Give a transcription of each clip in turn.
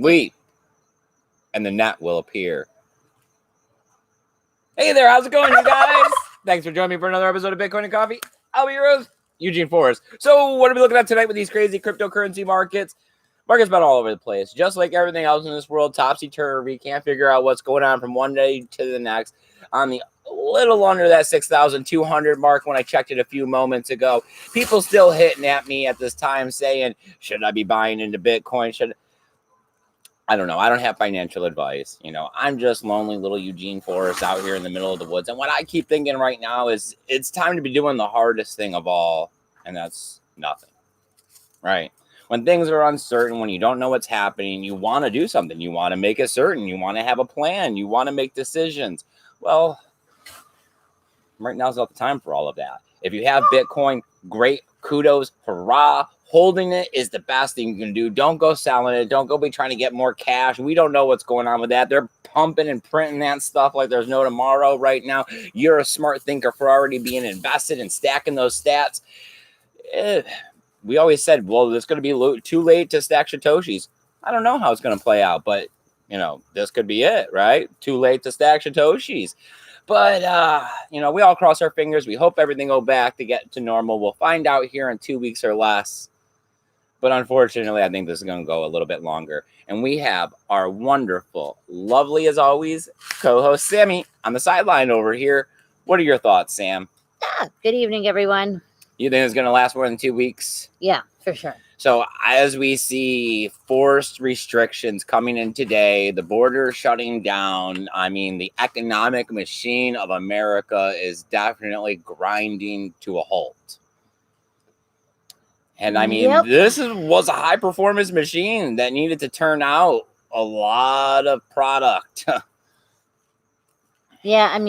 Weep, and the net will appear. Hey there, how's it going, you guys? Thanks for joining me for another episode of Bitcoin and Coffee. I'll be your host, Eugene Forrest. So what are we looking at tonight with these crazy cryptocurrency markets? Markets been all over the place. Just like everything else in this world, topsy-turvy. Can't figure out what's going on from one day to the next. On the little under that 6,200 mark when I checked it a few moments ago. People still hitting at me at this time saying, should I be buying into Bitcoin? I don't know. I don't have financial advice. I'm just lonely little Eugene Forrest out here in the middle of the woods. And what I keep thinking right now is it's time to be doing the hardest thing of all, and that's nothing, right? When things are uncertain, when you don't know what's happening, you want to do something. You want to make it certain. You want to have a plan. You want to make decisions. Well, right now is not the time for all of that. If you have Bitcoin, great, kudos, hurrah. Holding it is the best thing you can do. Don't go selling it. Don't go be trying to get more cash. We don't know what's going on with that. They're pumping and printing that stuff like there's no tomorrow right now. You're a smart thinker for already being invested and stacking those stats. We always said, well, it's going to be too late to stack Satoshis. I don't know how it's going to play out, but, this could be it, right? Too late to stack Satoshis. But, we all cross our fingers. We hope everything go back to get to normal. We'll find out here in 2 weeks or less. But unfortunately, I think this is going to go a little bit longer. And we have our wonderful, lovely as always, co-host Sammy on the sideline over here. What are your thoughts, Sam? Good evening, everyone. You think it's going to last more than 2 weeks? Yeah, for sure. So as we see forced restrictions coming in today, the border shutting down, the economic machine of America is definitely grinding to a halt. And This was a high performance machine that needed to turn out a lot of product. Yeah, I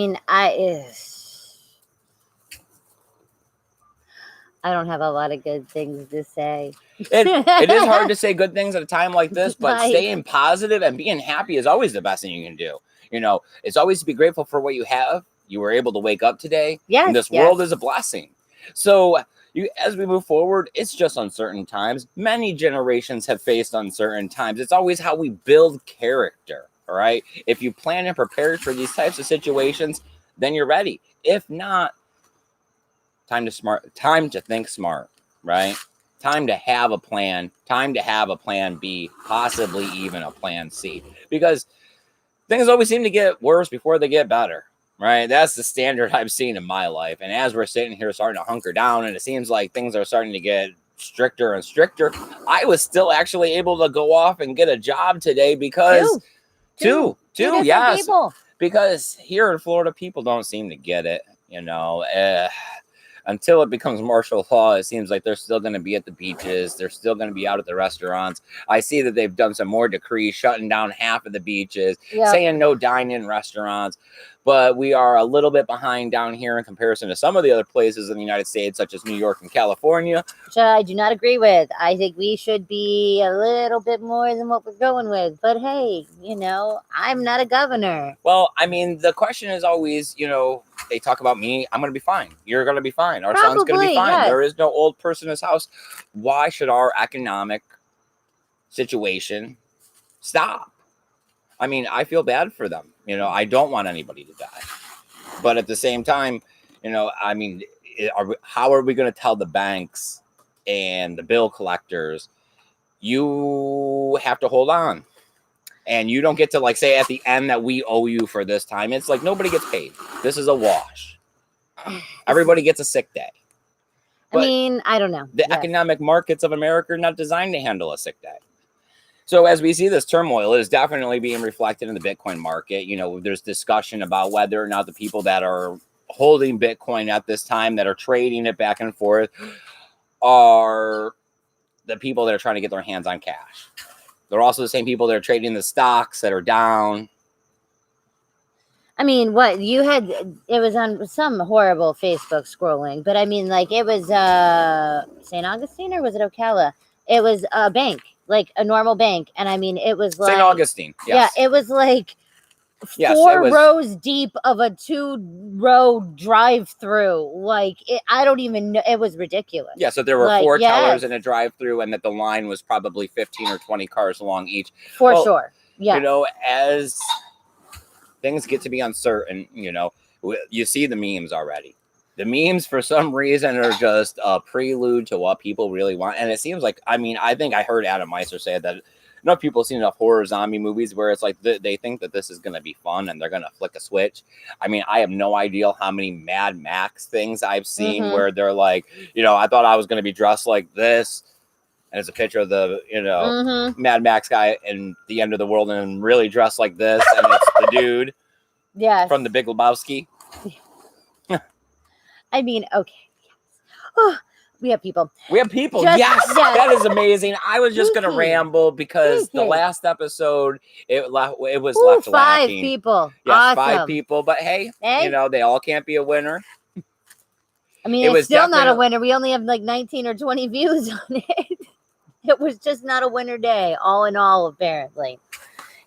don't have a lot of good things to say. It is hard to say good things at a time like this, but staying positive and being happy is always the best thing you can do. It's always to be grateful for what you have. You were able to wake up today. Yes, and this world is a blessing. So as we move forward, it's just uncertain times. Many generations have faced uncertain times. It's always how we build character, all right? If you plan and prepare for these types of situations, then you're ready. If not, time to think smart, right? Time to have a plan, time to have a plan B, possibly even a plan C, because things always seem to get worse before they get better, right? That's the standard I've seen in my life. And as we're sitting here starting to hunker down and it seems like things are starting to get stricter and stricter, I was still actually able to go off and get a job today because two yes, people. Because here in Florida, people don't seem to get it, until it becomes martial law. It seems like they're still going to be at the beaches. They're still going to be out at the restaurants. I see that they've done some more decrees, shutting down half of the beaches, saying no dine-in restaurants. But we are a little bit behind down here in comparison to some of the other places in the United States, such as New York and California. Which I do not agree with. I think we should be a little bit more than what we're going with. But hey, I'm not a governor. Well, the question is always, they talk about me. I'm going to be fine. You're going to be fine. Our son's going to be fine. Yes. There is no old person in this house. Why should our economic situation stop? I feel bad for them. I don't want anybody to die. But at the same time, how are we going to tell the banks and the bill collectors, you have to hold on? And you don't get to say at the end that we owe you for this time. It's like nobody gets paid. This is a wash. Everybody gets a sick day. But I don't know. The economic markets of America are not designed to handle a sick day. So as we see this turmoil, it is definitely being reflected in the Bitcoin market. There's discussion about whether or not the people that are holding Bitcoin at this time, that are trading it back and forth, are the people that are trying to get their hands on cash. They're also the same people that are trading the stocks that are down. What you had, it was on some horrible Facebook scrolling, but it was St. Augustine, or was it Ocala? It was a bank, like a normal bank. And it was like St. Augustine. Yes. Yeah, it was like Yes, four it was. rows deep of a 2-row drive-through. Like I don't even know. It was ridiculous. Yeah, so there were Like, 4 yes. tellers in a drive-through, and that the line was probably 15 or 20 cars long each. For Well, sure. Yeah. You know, as things get to be uncertain, you know, you see the memes already. The memes, for some reason, are just a prelude to what people really want. And it seems like, I mean, I think I heard Adam Meister say that enough people have seen enough horror zombie movies where it's like they think that this is going to be fun and they're going to flick a switch. I mean, I have no idea how many Mad Max things I've seen where they're like, you know, I thought I was going to be dressed like this. And it's a picture of the, you know, Mad Max guy in the end of the world and really dressed like this. And it's the dude from the Big Lebowski. I mean, okay. Oh, we have people. We have people. Just, yes, that is amazing. I was just going to ramble because the last episode, it was left 5 lacking. people. Yes, awesome. 5 people. But hey, you know, they all can't be a winner. I mean, it's still not a winner. We only have like 19 or 20 views on it. It was just not a winner day, all in all, apparently.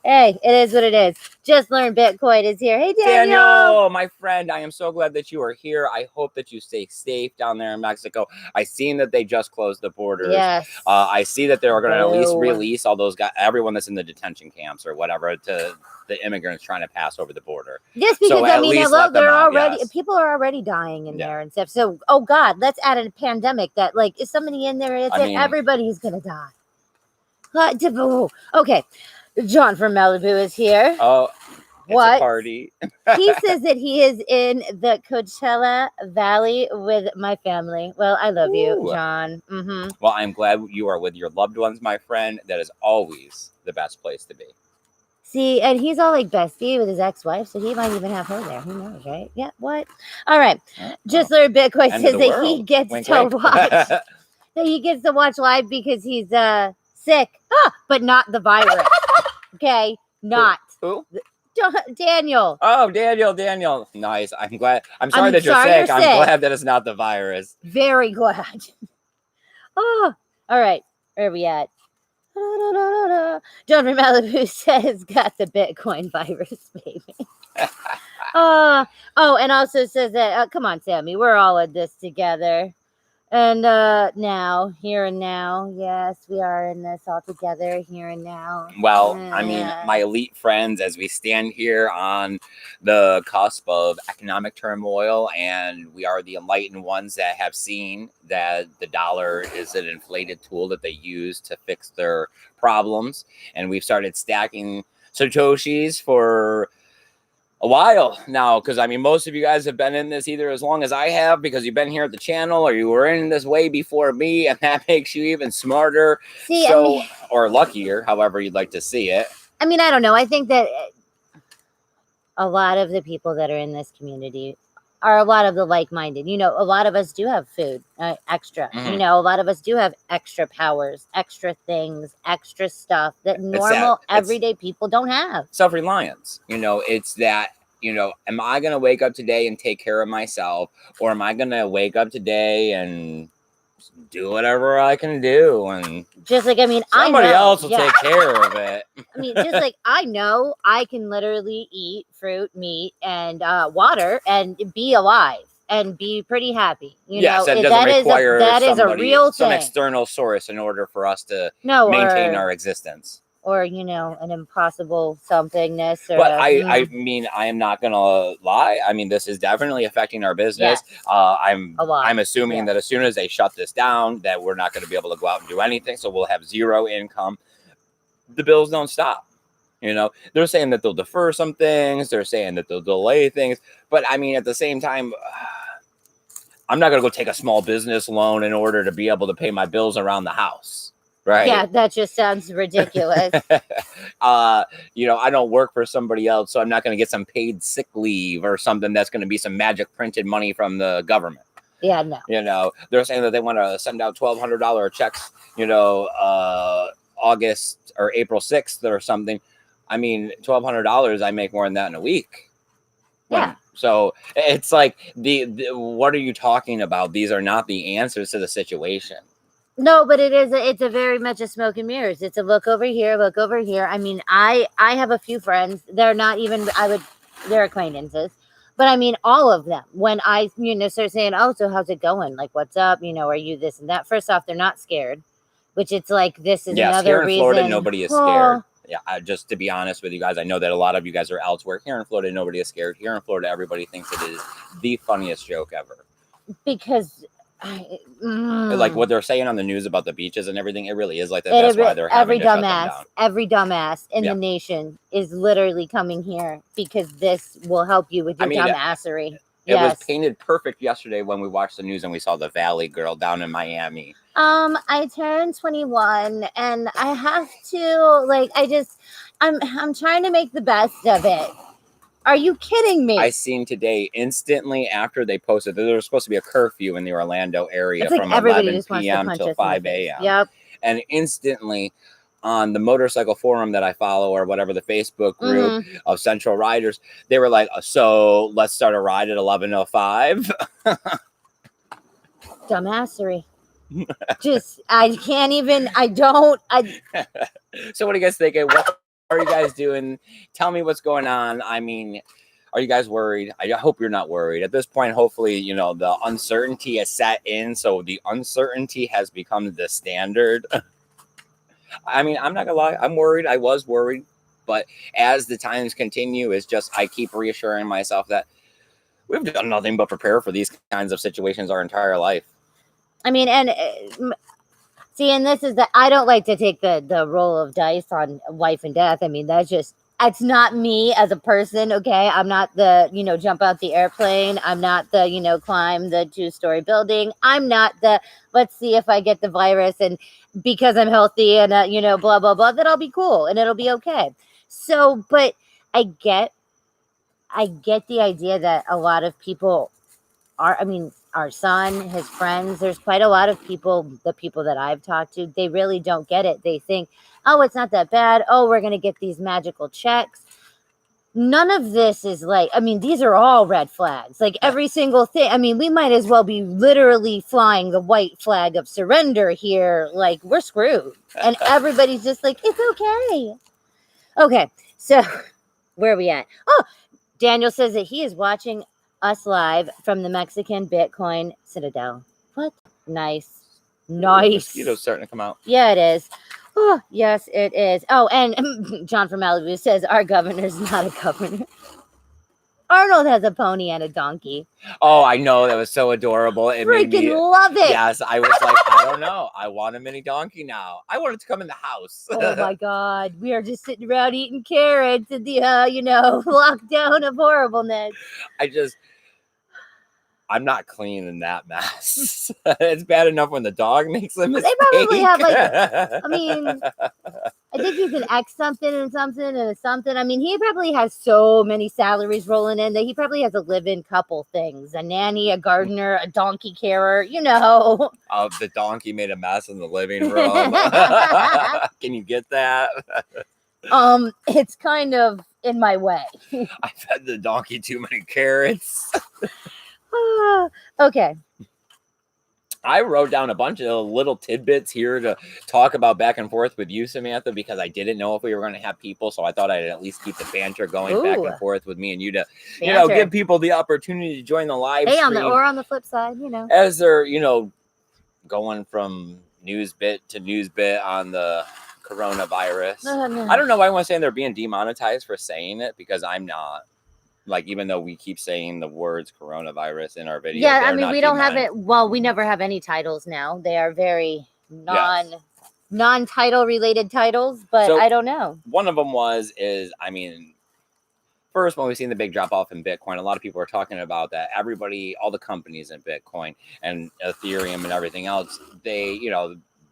Hey, it is what it is. Just Learn Bitcoin is here. Hey, Daniel, my friend, I am so glad that you are here. I hope that you stay safe down there in Mexico. I seen that they just closed the borders. Yes. I see that they're going to at least release all those guys, everyone that's in the detention camps or whatever, to the immigrants trying to pass over the border. Yes, because I mean, they're already people are already dying in there and stuff. So, oh God, let's add a pandemic that, like, is somebody in there? Everybody's gonna die. Okay. John from Malibu is here. Oh, it's a party. He says that he is in the Coachella Valley with my family. Well, I love you, John. Well, I'm glad you are with your loved ones, my friend. That is always the best place to be. See, and he's all like bestie with his ex-wife, so he might even have her there. Who knows, right? Yeah, what? All right. Just Learn Bitcoin says that he gets to watch. That he gets to watch live because he's sick, but not the virus. Okay, not. Who? Daniel. Oh, Daniel. Nice. I'm glad. I'm sorry that you're sick. I'm glad that it's not the virus. Very glad. Oh, all right. Where are we at? John from Malibu says, got the Bitcoin virus, baby. Oh, and also says that, come on, Sammy, we're all in this together. And now, here and now, yes, we are in this all together, here and now. Well, I mean, my elite friends, as we stand here on the cusp of economic turmoil, and we are the enlightened ones that have seen that the dollar is an inflated tool that they use to fix their problems. And we've started stacking Satoshis for a while now, because I mean, most of you guys have been in this either as long as I have because you've been here at the channel, or you were in this way before me, and that makes you even smarter. See, or luckier, however you'd like to see it. I mean, I don't know. I think that a lot of the people that are in this community are a lot of the like-minded. You know, a lot of us do have food extra. You know, a lot of us do have extra powers, extra things, extra stuff that normal everyday people don't have. Self-reliance. You know, it's that, you know, am I going to wake up today and take care of myself, or am I going to wake up today and do whatever I can do? And just like, I mean, somebody else will take care of it. I mean, just like I know I can literally eat fruit, meat, and water and be alive and be pretty happy. You know, that doesn't require that is a real some thing. External source in order for us to maintain our existence. Or, you know, an impossible somethingness. Or but I mean, I am not gonna lie. I mean, this is definitely affecting our business. Yes. I'm assuming that as soon as they shut this down, that we're not going to be able to go out and do anything. So we'll have zero income. The bills don't stop. You know, they're saying that they'll defer some things. They're saying that they'll delay things. But I mean, at the same time, I'm not going to go take a small business loan in order to be able to pay my bills around the house. Right. Yeah, that just sounds ridiculous. You know, I don't work for somebody else, so I'm not going to get some paid sick leave or something that's going to be some magic printed money from the government. Yeah, no. You know, they're saying that they want to send out $1,200 checks, you know, August or April 6th or something. I mean, $1,200, I make more than that in a week. Yeah. So it's like, the what are you talking about? These are not the answers to the situation. No, but it's a very much a smoke and mirrors. It's a look over here, look over here. I mean, I have a few friends. They're not even they're acquaintances. But I mean all of them. When I, start saying, "Oh, so how's it going? Like what's up? Are you this and that?" First off, they're not scared, which it's like this is Yes, another here in reason. Florida, nobody is Oh, scared. Yeah, just to be honest with you guys, I know that a lot of you guys are elsewhere. Here in Florida, nobody is scared. Here in Florida, everybody thinks it is the funniest joke ever. because Like what they're saying on the news about the beaches and everything, it really is like that. That's why they're having to shut them down. Every dumbass in the nation is literally coming here because this will help you with your dumbassery. It was painted perfect yesterday when we watched the news and we saw the Valley girl down in Miami. I turned 21 and I have to I'm trying to make the best of it. Are you kidding me? I seen today instantly after they posted that there was supposed to be a curfew in the Orlando area from 11 p.m. till 5 a.m. Yep. And instantly on the motorcycle forum that I follow or whatever, the Facebook group of Central Riders, they were like, so let's start a ride at 11:05. Dumbassery. Just, I can't even, I don't. So what do you guys think? What are you guys doing? Tell me what's going on. I mean, are you guys worried? I hope you're not worried. At this point, hopefully, the uncertainty has set in. So the uncertainty has become the standard. I mean, I'm not going to lie. I'm worried. I was worried. But as the times continue, it's just I keep reassuring myself that we've done nothing but prepare for these kinds of situations our entire life. I mean, and see, and this is I don't like to take the roll of dice on life and death. I mean, it's not me as a person. Okay. I'm not the, jump out the airplane. I'm not the, climb the 2-story building. I'm not the, let's see if I get the virus and because I'm healthy and, blah, blah, blah, that I'll be cool and it'll be okay. So, but I get the idea that a lot of people our son, his friends, there's quite a lot of people, the people that I've talked to, they really don't get it. They think, oh, it's not that bad. Oh, we're going to get these magical checks. None of this is these are all red flags. Like every single thing. I mean, we might as well be literally flying the white flag of surrender here. Like we're screwed. And everybody's just like, it's okay. Okay. So where are we at? Oh, Daniel says that he is watching us live from the Mexican Bitcoin Citadel. What? Nice. Mosquitoes starting to come out. Yeah, it is. Oh, yes, it is. Oh, and John from Malibu says our governor's not a governor. Arnold has a pony and a donkey. Oh, I know. That was so adorable. It freaking made me love it. Yes, I was like, I don't know. I want a mini donkey now. I want it to come in the house. Oh my God. We are just sitting around eating carrots in the, lockdown of horribleness. I'm not cleaning that mess. It's bad enough when the dog makes a mistake. They probably have I think he's an X something and something and something. I mean, he probably has so many salaries rolling in that he probably has a live-in couple things. A nanny, a gardener, a donkey carer, The donkey made a mess in the living room. Can you get that? It's kind of in my way. I fed the donkey too many carrots. Okay. I wrote down a bunch of little tidbits here to talk about back and forth with you, Samantha, because I didn't know if we were going to have people. So I thought I'd at least keep the banter going back and forth with me and you to, give people the opportunity to join the live stream. Or on the flip side, As they're, going from news bit to news bit on the coronavirus. I don't know why I want to say they're being demonetized for saying it because I'm not. Even though we keep saying the words coronavirus in our video. Yeah, I mean, we don't have it. Well, we never have any titles now. They are very non-title related titles, but I don't know. One of them first, when we've seen the big drop off in Bitcoin, a lot of people are talking about that. All the companies in Bitcoin and Ethereum and everything else, they,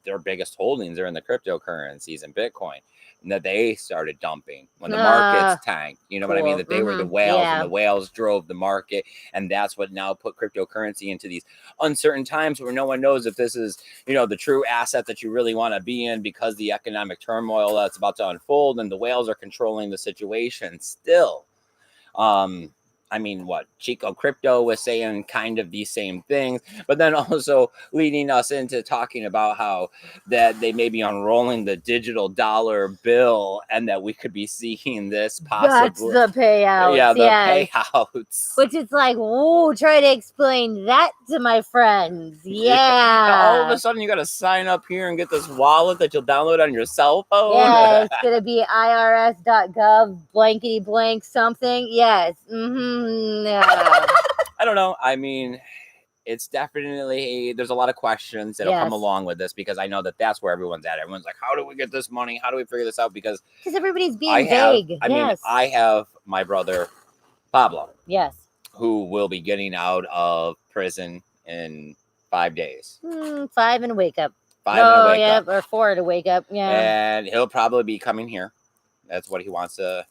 their biggest holdings are in the cryptocurrencies and Bitcoin. And that they started dumping when the markets tanked. You know what I mean? That they were the whales and the whales drove the market. And that's what now put cryptocurrency into these uncertain times where no one knows if this is, the true asset that you really want to be in because the economic turmoil that's about to unfold and the whales are controlling the situation still. I mean, what Chico Crypto was saying kind of these same things, but then also leading us into talking about how that they may be unrolling the digital dollar bill and that we could be seeing this possibly. That's the payouts. Yeah, the yes. payouts. Which is like, whoa, try to explain that to my friends. Yeah. Now, all of a sudden, you got to sign up here and get this wallet that you'll download on your cell phone. Yeah, it's going to be irs.gov, blankety blank something. Yes. Yeah. I don't know. I mean, it's definitely, there's a lot of questions that'll come Yes. along with this because I know that that's where everyone's at. Everyone's like, how do we get this money? How do we figure this out? Because everybody's being vague. I mean, I have my brother, Pablo, Yes. who will be getting out of prison in 5 days. 5 and a wake up. 5 and a wake up. Or 4 to wake up. Yeah. And he'll probably be coming here. That's what he wants to.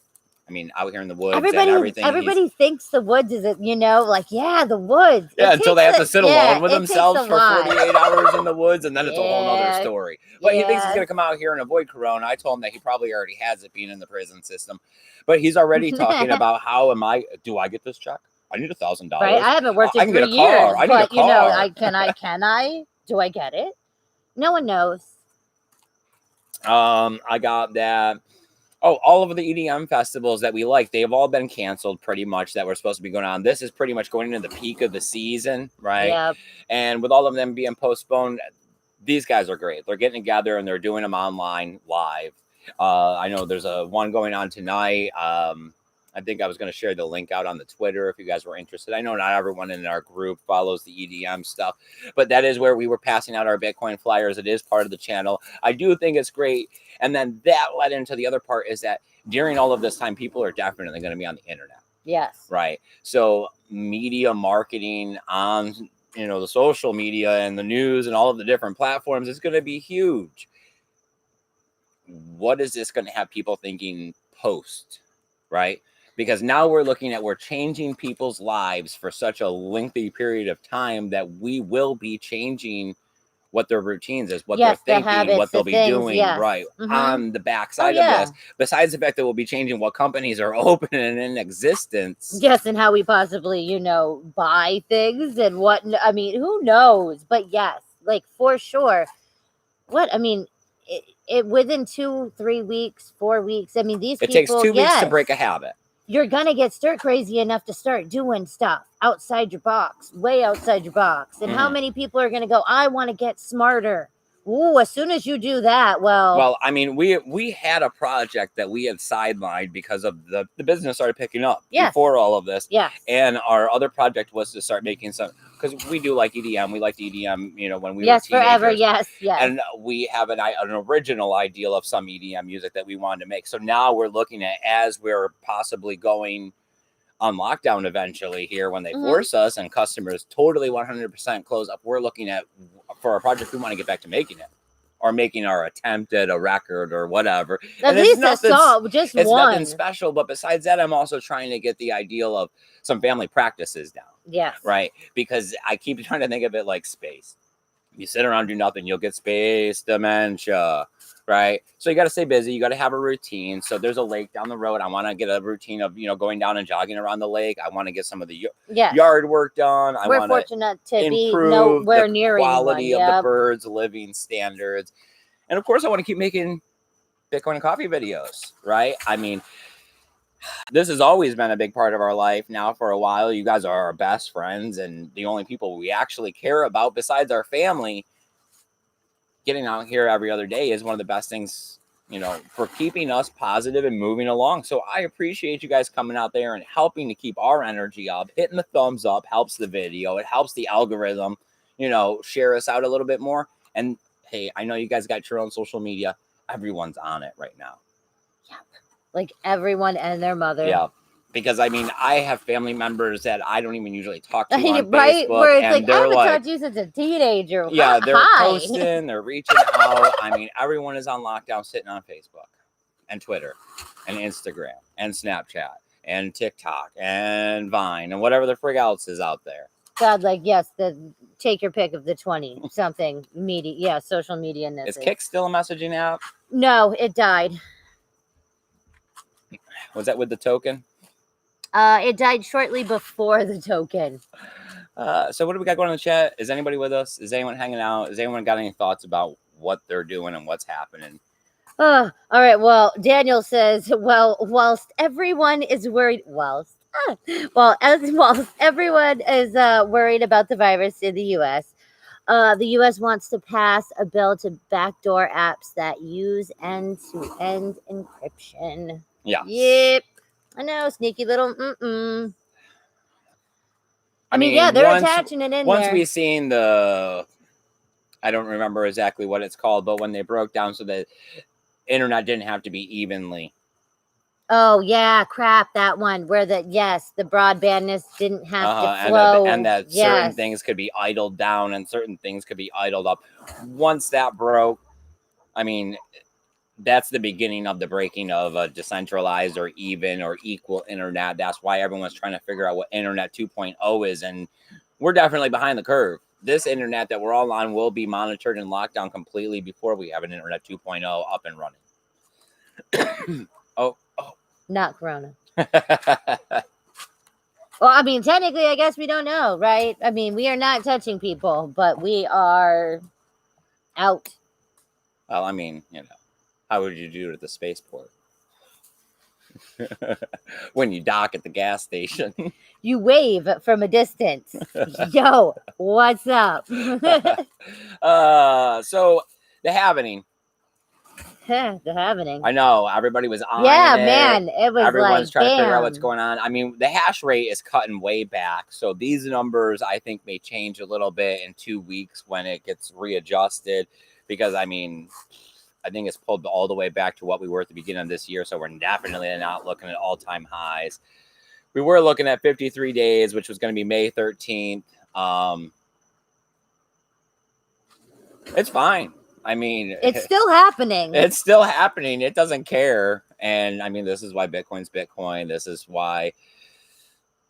I mean, out here in the woods and everything. Everybody thinks the woods is, like, yeah, the woods. Yeah, until they have to sit alone with themselves for lot. 48 hours in the woods, and then it's a whole other story. But he thinks he's Yeah. going to come out here and avoid Corona. I told him that he probably already has it being in the prison system. But he's already talking about do I get this check? I need $1,000. Right? I haven't worked in 3 years. I need a car. Can I? Do I get it? No one knows. I got that. Oh, all of the EDM festivals that we like, they've all been canceled pretty much that were supposed to be going on. This is pretty much going into the peak of the season, right? Yep. And with all of them being postponed, these guys are great. They're getting together and they're doing them online live. I know there's one going on tonight. I think I was going to share the link out on the Twitter if you guys were interested. I know not everyone in our group follows the EDM stuff, but that is where we were passing out our Bitcoin flyers. It is part of the channel. I do think it's great. And then that led into the other part is that during all of this time, people are definitely going to be on the internet. Yes. Right. So media marketing on, the social media and the news and all of the different platforms is going to be huge. What is this going to have people thinking post? Right. Because now we're changing people's lives for such a lengthy period of time that we will be changing what their routines is, what they're thinking, habits, what they'll be doing, right, on the backside of this. Besides the fact that we'll be changing what companies are open and in existence. Yes, and how we possibly, buy things and what. I mean, who knows? But yes, like for sure. It within 2, 3 weeks, 4 weeks. I mean, these people. It takes 2 weeks to break a habit. You're going to get stir crazy enough to start doing stuff outside your box, way outside your box. And how many people are going to go, I want to get smarter. Ooh, as soon as you do that, well, I mean, we had a project that we had sidelined because of the business started picking up before all of this. Yeah. And our other project was to start making some, because we do like EDM. We liked EDM, when we were teenagers. Forever. Yes. And we have an original ideal of some EDM music that we wanted to make. So now we're looking at, as we're possibly going on lockdown eventually here when they force us and customers totally 100% close up, we're looking at, for a project, we want to get back to making it or making our attempt at a record or whatever. At least a song, just it's one. Nothing special, but besides that, I'm also trying to get the ideal of some family practices down. Yes. Right? Because I keep trying to think of it like space. You sit around, do nothing, you'll get space dementia. Right. So you got to stay busy. You got to have a routine. So there's a lake down the road. I want to get a routine of, going down and jogging around the lake. I want to get some of the yard work done. We're fortunate to be nowhere near the quality of the birds' living standards. And of course, I want to keep making Bitcoin and coffee videos. Right. I mean, this has always been a big part of our life now for a while. You guys are our best friends and the only people we actually care about besides our family. Getting out here every other day is one of the best things, for keeping us positive and moving along. So I appreciate you guys coming out there and helping to keep our energy up. Hitting the thumbs up helps the video. It helps the algorithm, share us out a little bit more. And hey, I know you guys got your own social media. Everyone's on it right now. Yep. Like everyone and their mother. Yeah. Because I mean, I have family members that I don't even usually talk to on right? Facebook, where it's and I haven't talked to you since a teenager. Yeah, they're Hi. posting, they're reaching out. I mean, everyone is on lockdown, sitting on Facebook, and Twitter, and Instagram, and Snapchat, and TikTok, and Vine, and whatever the frig else is out there. God, take your pick of the 20-something media, social media. Is Kik still a messaging app? No, it died. Was that with the token? It died shortly before the token. So what do we got going on in the chat? Is anybody with us? Is anyone hanging out? Has anyone got any thoughts about what they're doing and what's happening? Oh, all right. Well, Daniel says, well, whilst everyone is worried, whilst everyone is worried about the virus in the U.S., the U.S. wants to pass a bill to backdoor apps that use end-to-end encryption. Yeah. Yep. I know, sneaky little. I mean, yeah, they're attaching it in once there. we seen the, I don't remember exactly what it's called, but when they broke down so that internet didn't have to be evenly. Oh yeah, crap, that one where the broadbandness didn't have to flow, and that certain things could be idled down and certain things could be idled up. Once that broke, I mean, that's the beginning of the breaking of a decentralized or even or equal internet. That's why everyone's trying to figure out what Internet 2.0 is, and we're definitely behind the curve. This internet that we're all on will be monitored and locked down completely before we have an Internet 2.0 up and running. oh. Not Corona. Well, I mean, technically, I guess we don't know, right? I mean, we are not touching people, but we are out. Well, I mean, how would you do it at the spaceport? When you dock at the gas station. You wave from a distance. Yo, what's up? So, the happening. The happening. I know everybody was on. Yeah, man, it was. Everyone's trying to figure out bam. what's going on. I mean, the hash rate is cutting way back, so these numbers I think may change a little bit in 2 weeks when it gets readjusted. Because I mean, I think it's pulled all the way back to what we were at the beginning of this year, so we're definitely not looking at all-time highs. We were looking at 53 days, which was going to be May 13th. It's fine. I mean, it's still happening. It's still happening. It doesn't care. And I mean, this is why Bitcoin's Bitcoin. This is why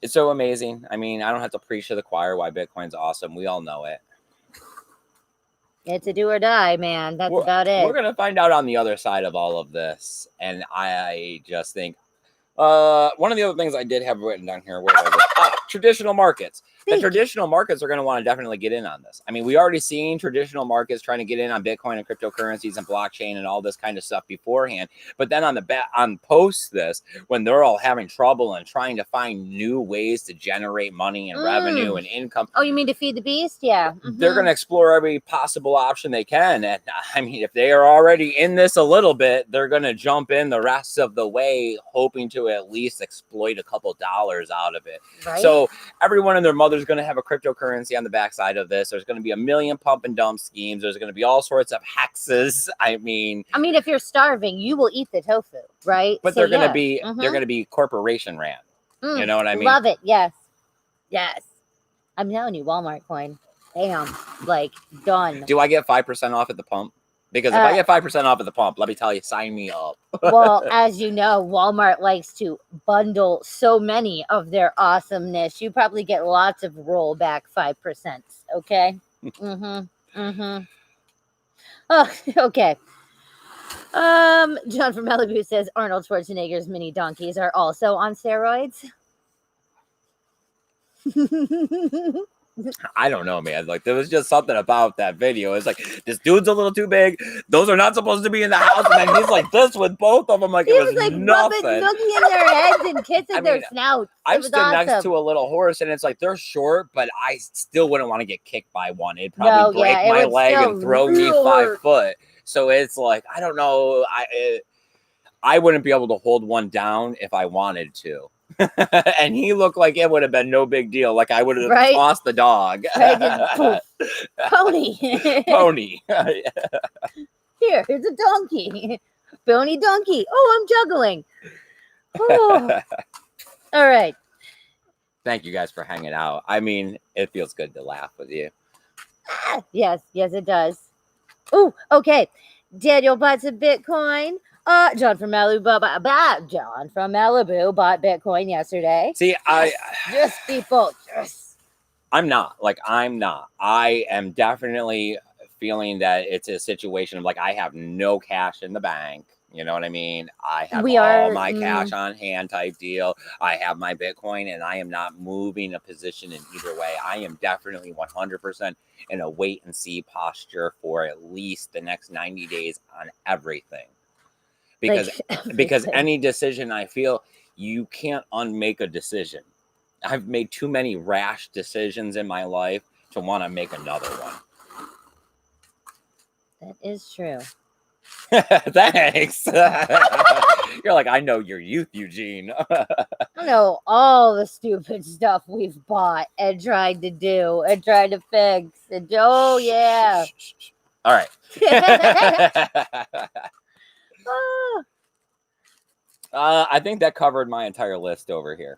it's so amazing. I mean, I don't have to preach to the choir why Bitcoin's awesome. We all know it. It's a do or die, man. That's about it. We're going to find out on the other side of all of this. And I just think one of the other things I did have written down here, where was it? Traditional markets. The traditional markets are going to want to definitely get in on this. I mean, we already seen traditional markets trying to get in on Bitcoin and cryptocurrencies and blockchain and all this kind of stuff beforehand. But then on post this, when they're all having trouble and trying to find new ways to generate money and revenue and income. Oh, you mean to feed the beast? Yeah. They're going to explore every possible option they can. And I mean, if they are already in this a little bit, they're going to jump in the rest of the way, hoping to at least exploit a couple dollars out of it. Right. So everyone and their mother's going to have a cryptocurrency on the backside of this. There's going to be a million pump and dump schemes. There's going to be all sorts of hexes. I mean, if you're starving, you will eat the tofu, right? But they're going to be they're going to be corporation ran. You know what I mean? Love it. Yes. I'm telling you, Walmart coin. Bam. Like, done. Do I get 5% off at the pump? Because if I get 5% off at the pump, let me tell you, sign me up. Well, as you know, Walmart likes to bundle so many of their awesomeness. You probably get lots of rollback 5%. Okay. Oh, okay. John from Malibu says Arnold Schwarzenegger's mini donkeys are also on steroids. I don't know, man. Like, there was just something about that video. It's like, this dude's a little too big. Those are not supposed to be in the house. And then he's like this with both of them. Like, he it was like nothing. looking in their heads and kissing their snouts. I've stood next to a little horse, and it's like, they're short, but I still wouldn't want to get kicked by one. It'd probably break my leg and throw me 5 foot. So it's like, I don't know. I wouldn't be able to hold one down if I wanted to. And he looked like it would have been no big deal. Like I would have tossed the dog. Pony. Pony. Here's a donkey. Bony donkey. Oh, I'm juggling. Oh. All right. Thank you guys for hanging out. I mean, it feels good to laugh with you. Yes, it does. Oh, okay. Daniel bought some Bitcoin. John from Malibu bought Bitcoin yesterday. See, people. I'm not. I am definitely feeling that it's a situation of like I have no cash in the bank. You know what I mean? I have We all are, my cash on hand type deal. I have my Bitcoin, and I am not moving a position in either way. I am definitely 100% in a wait and see posture for at least the next 90 days on everything. Because any decision I feel, you can't unmake a decision. I've made too many rash decisions in my life to want to make another one. That is true. Thanks. You're like, I know your youth, Eugene. I know all the stupid stuff we've bought and tried to do and tried to fix. And oh yeah. All right. I think that covered my entire list over here.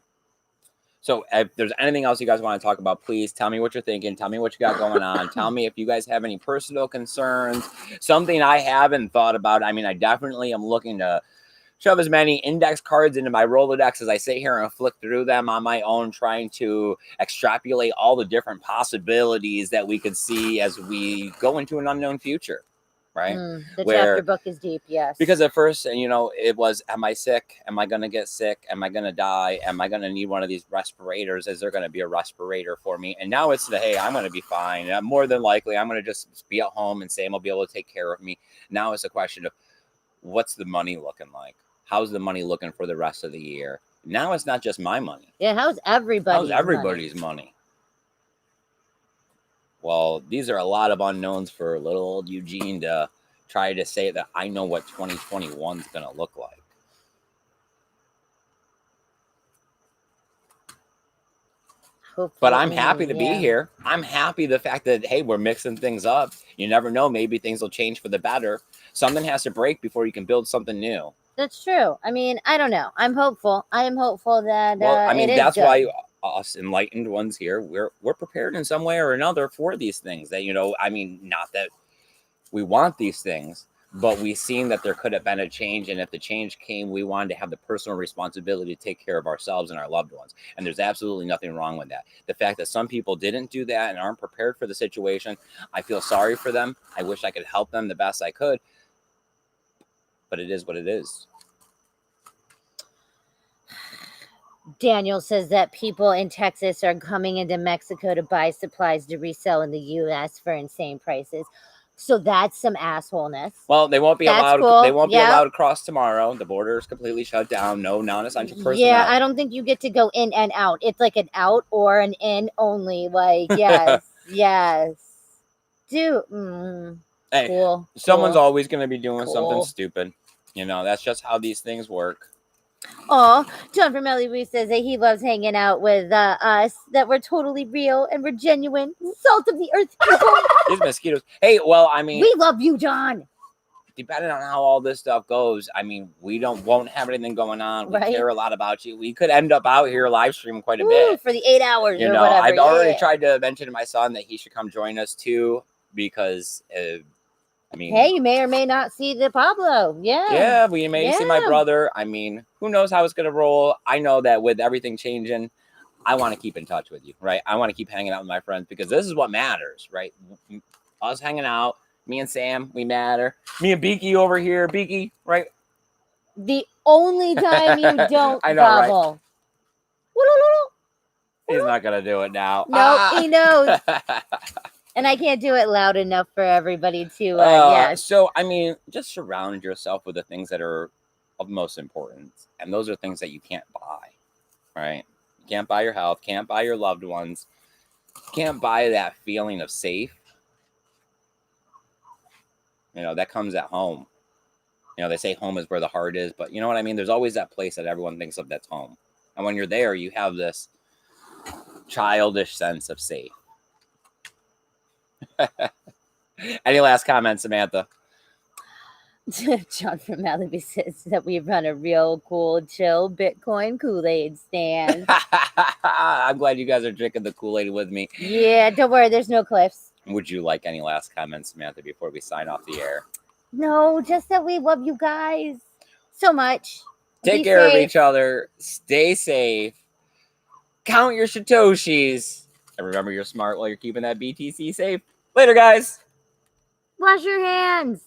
So if there's anything else you guys want to talk about, please tell me what you're thinking. Tell me what you got going on. Tell me if you guys have any personal concerns, something I haven't thought about. I mean, I definitely am looking to shove as many index cards into my Rolodex as I sit here and flick through them on my own, trying to extrapolate all the different possibilities that we could see as we go into an unknown future. Right? The chapter book is deep, yes. Because at first, it was, am I sick? Am I going to get sick? Am I going to die? Am I going to need one of these respirators? Is there going to be a respirator for me? And now it's hey, I'm going to be fine. More than likely, I'm going to just be at home and Sam will be able to take care of me. Now it's a question of what's the money looking like? How's the money looking for the rest of the year? Now it's not just my money. Yeah, how's everybody's money? Well, these are a lot of unknowns for little old Eugene to try to say that I know what 2021 is going to look like. Hopefully, but I'm happy to be here. I'm happy the fact that, hey, we're mixing things up. You never know. Maybe things will change for the better. Something has to break before you can build something new. That's true. I mean, I don't know. I'm hopeful. I am hopeful that that's why us enlightened ones here, we're prepared in some way or another for these things. That, not that we want these things, but we've seen that there could have been a change, and if the change came, we wanted to have the personal responsibility to take care of ourselves and our loved ones. And there's absolutely nothing wrong with that. The fact that some people didn't do that and aren't prepared for the situation, I feel sorry for them. I wish I could help them the best I could, but it is what it is. Daniel says that people in Texas are coming into Mexico to buy supplies to resell in the U.S. for insane prices. So that's some assholeness. Well, they won't be allowed. Cool. They won't be allowed across tomorrow. The border is completely shut down. No non-essential personnel. Yeah, I don't think you get to go in and out. It's like an out or an in only. Like, yes, yes. Dude, hey, cool. Someone's always going to be doing something stupid. That's just how these things work. Oh, John from Ellie says that he loves hanging out with us, that we're totally real and we're genuine. Salt of the earth people. These mosquitoes. Hey, well, we love you, John. Depending on how all this stuff goes, we won't have anything going on. We care a lot about you. We could end up out here live streaming quite a bit for the 8 hours or whatever. I've already tried to mention to my son that he should come join us too, because hey, you may or may not see the Pablo. Yeah, we may see my brother. Who knows how it's gonna roll? I know that with everything changing, I want to keep in touch with you, right? I want to keep hanging out with my friends, because this is what matters, right? Us hanging out, me and Sam, we matter. Me and Beaky over here, Beaky, right? The only time you don't I know, gobble. Right? He's not gonna do it now. Nope, he knows. And I can't do it loud enough for everybody to, So, just surround yourself with the things that are of most importance. And those are things that you can't buy, right? You can't buy your health, can't buy your loved ones, can't buy that feeling of safe. That comes at home. They say home is where the heart is, but you know what I mean? There's always that place that everyone thinks of that's home. And when you're there, you have this childish sense of safe. Any last comments, Samantha? John from Malibu says that we run a real cool, chill Bitcoin Kool-Aid stand. I'm glad you guys are drinking the Kool-Aid with me. Yeah, don't worry, there's no cliffs. Would you like any last comments, Samantha, before we sign off the air? No, just that we love you guys so much. Take care of each other. Stay safe. Count your Satoshis. And remember, you're smart while you're keeping that BTC safe. Later, guys. Wash your hands.